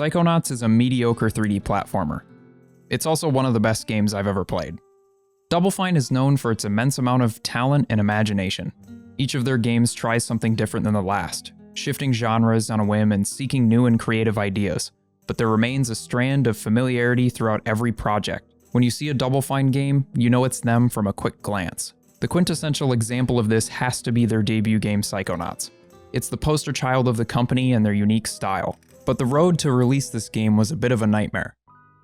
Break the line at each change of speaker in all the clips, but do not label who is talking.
Psychonauts is a mediocre 3D platformer. It's also one of the best games I've ever played. Double Fine is known for its immense amount of talent and imagination. Each of their games tries something different than the last, shifting genres on a whim and seeking new and creative ideas, but there remains a strand of familiarity throughout every project. When you see a Double Fine game, you know it's them from a quick glance. The quintessential example of this has to be their debut game Psychonauts. It's the poster child of the company and their unique style. But the road to release this game was a bit of a nightmare.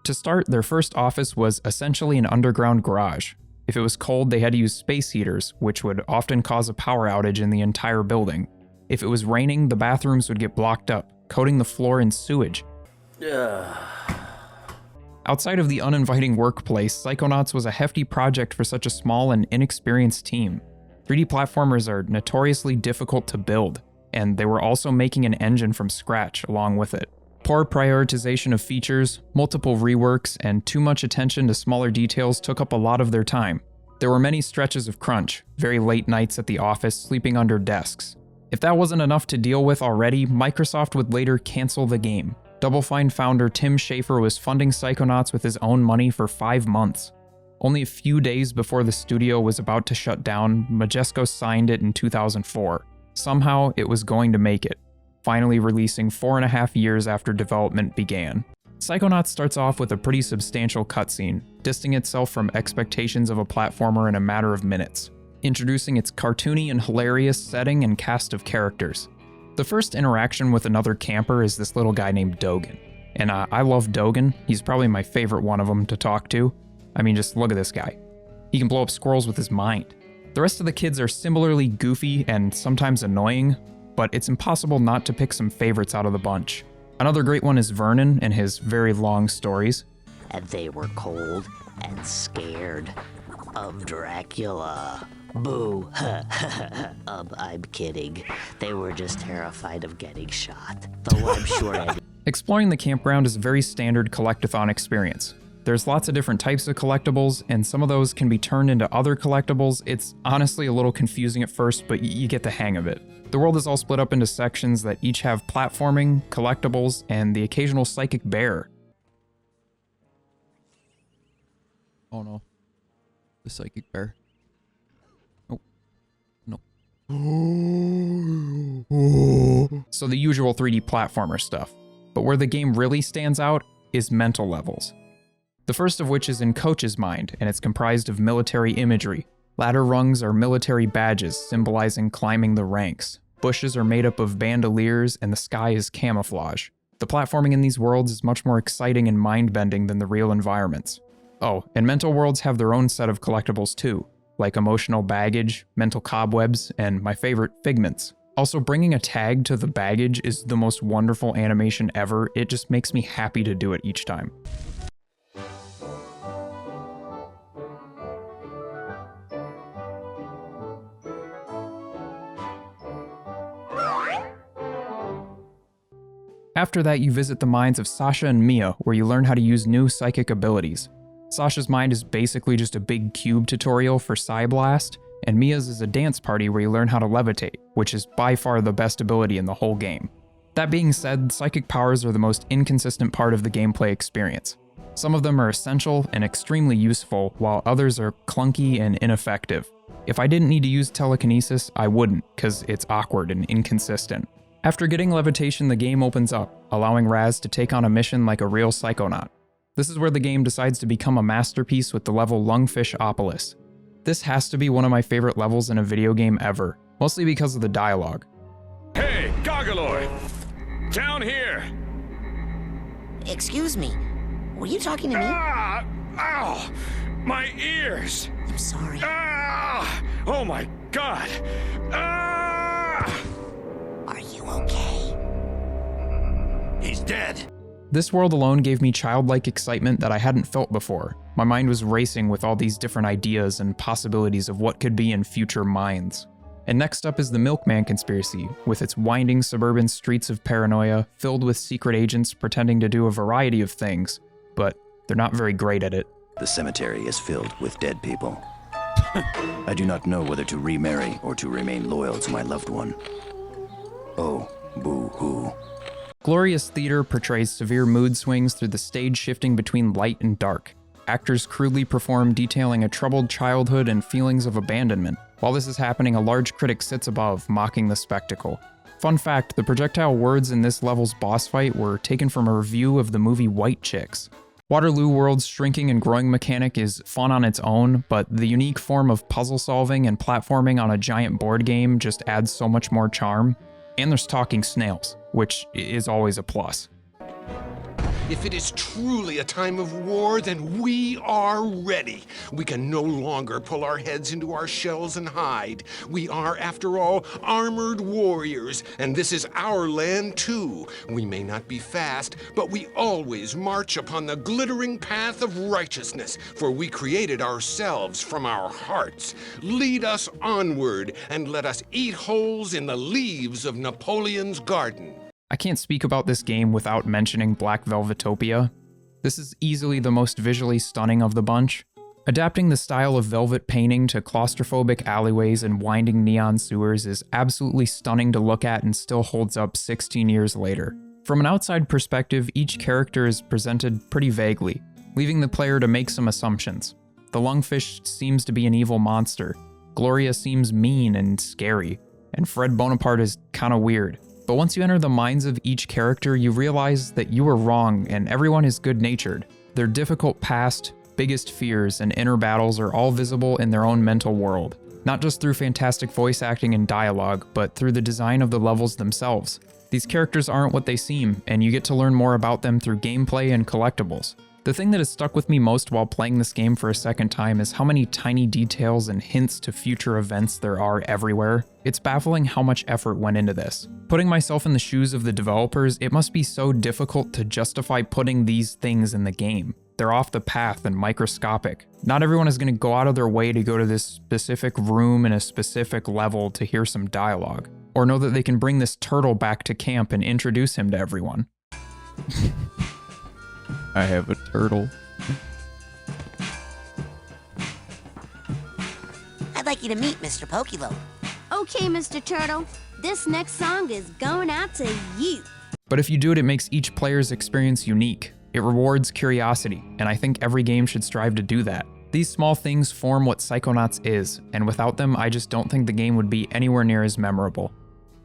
To start, their first office was essentially an underground garage. If it was cold, they had to use space heaters, which would often cause a power outage in the entire building. If it was raining, the bathrooms would get blocked up, coating the floor in sewage. Outside of the uninviting workplace, Psychonauts was a hefty project for such a small and inexperienced team. 3D platformers are notoriously difficult to build, and they were also making an engine from scratch along with it. Poor prioritization of features, multiple reworks, and too much attention to smaller details took up a lot of their time. There were many stretches of crunch, very late nights at the office, sleeping under desks. If that wasn't enough to deal with already, Microsoft would later cancel the game. Double Fine founder Tim Schafer was funding Psychonauts with his own money for 5 months. Only a few days before the studio was about to shut down, Majesco signed it in 2004. Somehow, it was going to make it, finally releasing 4.5 years after development began. Psychonauts starts off with a pretty substantial cutscene, distancing itself from expectations of a platformer in a matter of minutes, introducing its cartoony and hilarious setting and cast of characters. The first interaction with another camper is this little guy named Dogen. And I love Dogen. He's probably my favorite one of them to talk to. I mean, just look at this guy. He can blow up squirrels with his mind. The rest of the kids are similarly goofy and sometimes annoying, but it's impossible not to pick some favorites out of the bunch. Another great one is Vernon and his very long stories.
And they were cold and scared of Dracula. Boo. I'm kidding. They were just terrified of getting shot. Though I'm sure
Exploring the campground is a very standard collectathon experience. There's lots of different types of collectibles, and some of those can be turned into other collectibles. It's honestly a little confusing at first, but you get the hang of it. The world is all split up into sections that each have platforming, collectibles, and the occasional psychic bear.
Oh no. The psychic bear. Oh. No.
So the usual 3D platformer stuff. But where the game really stands out is mental levels. The first of which is in Coach's mind, and it's comprised of military imagery. Ladder rungs are military badges, symbolizing climbing the ranks. Bushes are made up of bandoliers, and the sky is camouflage. The platforming in these worlds is much more exciting and mind-bending than the real environments. Oh, and mental worlds have their own set of collectibles too, like emotional baggage, mental cobwebs, and my favorite, figments. Also, bringing a tag to the baggage is the most wonderful animation ever. It just makes me happy to do it each time. After that, you visit the minds of Sasha and Mia, where you learn how to use new psychic abilities. Sasha's mind is basically just a big cube tutorial for Psyblast, and Mia's is a dance party where you learn how to levitate, which is by far the best ability in the whole game. That being said, psychic powers are the most inconsistent part of the gameplay experience. Some of them are essential and extremely useful, while others are clunky and ineffective. If I didn't need to use telekinesis, I wouldn't, because it's awkward and inconsistent. After getting levitation, the game opens up, allowing Raz to take on a mission like a real Psychonaut. This is where the game decides to become a masterpiece with the level Lungfishopolis. This has to be one of my favorite levels in a video game ever, mostly because of the dialogue.
Hey, Gogoloy! Down here!
Excuse me, were you talking to me?
Ah! Ow! My ears!
I'm sorry.
Ah! Oh my god! Ah!
Are you okay?
He's dead.
This world alone gave me childlike excitement that I hadn't felt before. My mind was racing with all these different ideas and possibilities of what could be in future minds. And next up is the Milkman Conspiracy, with its winding suburban streets of paranoia, filled with secret agents pretending to do a variety of things, but they're not very great at it.
The cemetery is filled with dead people. I do not know whether to remarry or to remain loyal to my loved one. Oh, boo-hoo.
Glorious theater portrays severe mood swings through the stage shifting between light and dark. Actors crudely perform detailing a troubled childhood and feelings of abandonment. While this is happening, a large critic sits above, mocking the spectacle. Fun fact, the projectile words in this level's boss fight were taken from a review of the movie White Chicks. Waterloo World's shrinking and growing mechanic is fun on its own, but the unique form of puzzle solving and platforming on a giant board game just adds so much more charm. And there's talking snails, which is always a plus.
If it is truly a time of war, then we are ready. We can no longer pull our heads into our shells and hide. We are, after all, armored warriors, and this is our land too. We may not be fast, but we always march upon the glittering path of righteousness, for we created ourselves from our hearts. Lead us onward, and let us eat holes in the leaves of Napoleon's garden.
I can't speak about this game without mentioning Black Velvetopia. This is easily the most visually stunning of the bunch. Adapting the style of velvet painting to claustrophobic alleyways and winding neon sewers is absolutely stunning to look at and still holds up 16 years later. From an outside perspective, each character is presented pretty vaguely, leaving the player to make some assumptions. The lungfish seems to be an evil monster, Gloria seems mean and scary, and Fred Bonaparte is kinda weird. But once you enter the minds of each character, you realize that you were wrong and everyone is good-natured. Their difficult past, biggest fears, and inner battles are all visible in their own mental world. Not just through fantastic voice acting and dialogue, but through the design of the levels themselves. These characters aren't what they seem, and you get to learn more about them through gameplay and collectibles. The thing that has stuck with me most while playing this game for a second time is how many tiny details and hints to future events there are everywhere. It's baffling how much effort went into this. Putting myself in the shoes of the developers, it must be so difficult to justify putting these things in the game. They're off the path and microscopic. Not everyone is going to go out of their way to go to this specific room in a specific level to hear some dialogue, or know that they can bring this turtle back to camp and introduce him to everyone.
I have a turtle.
I'd like you to meet Mr. Pokelo.
Okay, Mr. Turtle. This next song is going out to you.
But if you do it, it makes each player's experience unique. It rewards curiosity, and I think every game should strive to do that. These small things form what Psychonauts is, and without them, I just don't think the game would be anywhere near as memorable.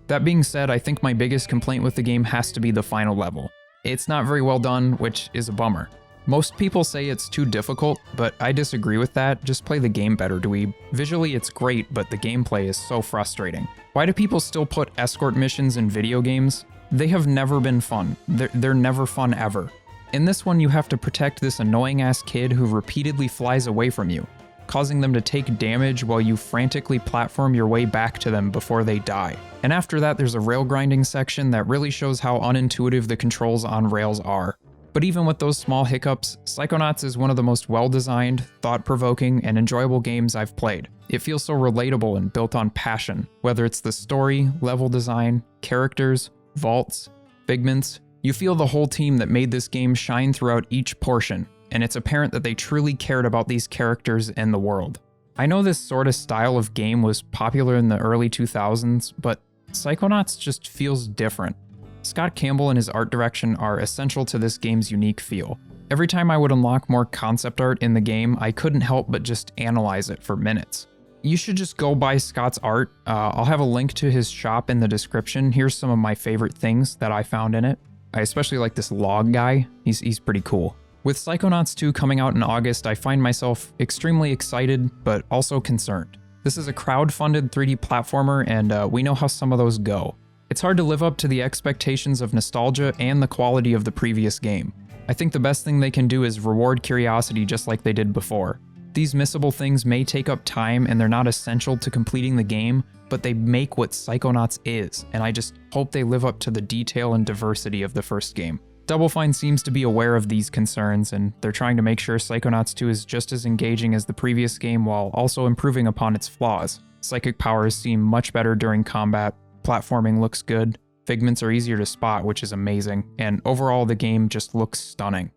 That being said, I think my biggest complaint with the game has to be the final level. It's not very well done, which is a bummer. Most people say it's too difficult, but I disagree with that. Just play the game better, dweeb. Visually it's great, but the gameplay is so frustrating. Why do people still put escort missions in video games? They have never been fun. They're never fun ever. In this one, you have to protect this annoying-ass kid who repeatedly flies away from you, causing them to take damage while you frantically platform your way back to them before they die. And after that, there's a rail grinding section that really shows how unintuitive the controls on rails are. But even with those small hiccups, Psychonauts is one of the most well-designed, thought-provoking, and enjoyable games I've played. It feels so relatable and built on passion, whether it's the story, level design, characters, vaults, figments. You feel the whole team that made this game shine throughout each portion, and it's apparent that they truly cared about these characters and the world. I know this sort of style of game was popular in the early 2000s, but Psychonauts just feels different. Scott Campbell and his art direction are essential to this game's unique feel. Every time I would unlock more concept art in the game, I couldn't help but just analyze it for minutes. You should just go buy Scott's art. I'll have a link to his shop in the description. Here's some of my favorite things that I found in it. I especially like this log guy. He's pretty cool. With Psychonauts 2 coming out in August, I find myself extremely excited, but also concerned. This is a crowd-funded 3D platformer, and we know how some of those go. It's hard to live up to the expectations of nostalgia and the quality of the previous game. I think the best thing they can do is reward curiosity just like they did before. These missable things may take up time and they're not essential to completing the game, but they make what Psychonauts is, and I just hope they live up to the detail and diversity of the first game. Double Fine seems to be aware of these concerns, and they're trying to make sure Psychonauts 2 is just as engaging as the previous game while also improving upon its flaws. Psychic powers seem much better during combat, platforming looks good, figments are easier to spot, which is amazing, and overall the game just looks stunning.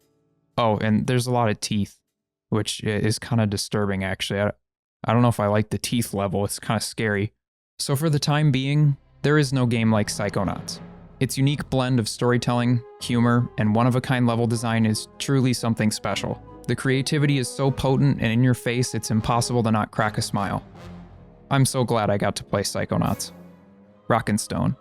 Oh, and there's a lot of teeth, which is kind of disturbing actually. I don't know if I like the teeth level, it's kind of scary. So for the time being, there is no game like Psychonauts. Its unique blend of storytelling, humor, and one-of-a-kind level design is truly something special. The creativity is so potent and in your face, it's impossible to not crack a smile. I'm so glad I got to play Psychonauts. Rockin' Stone.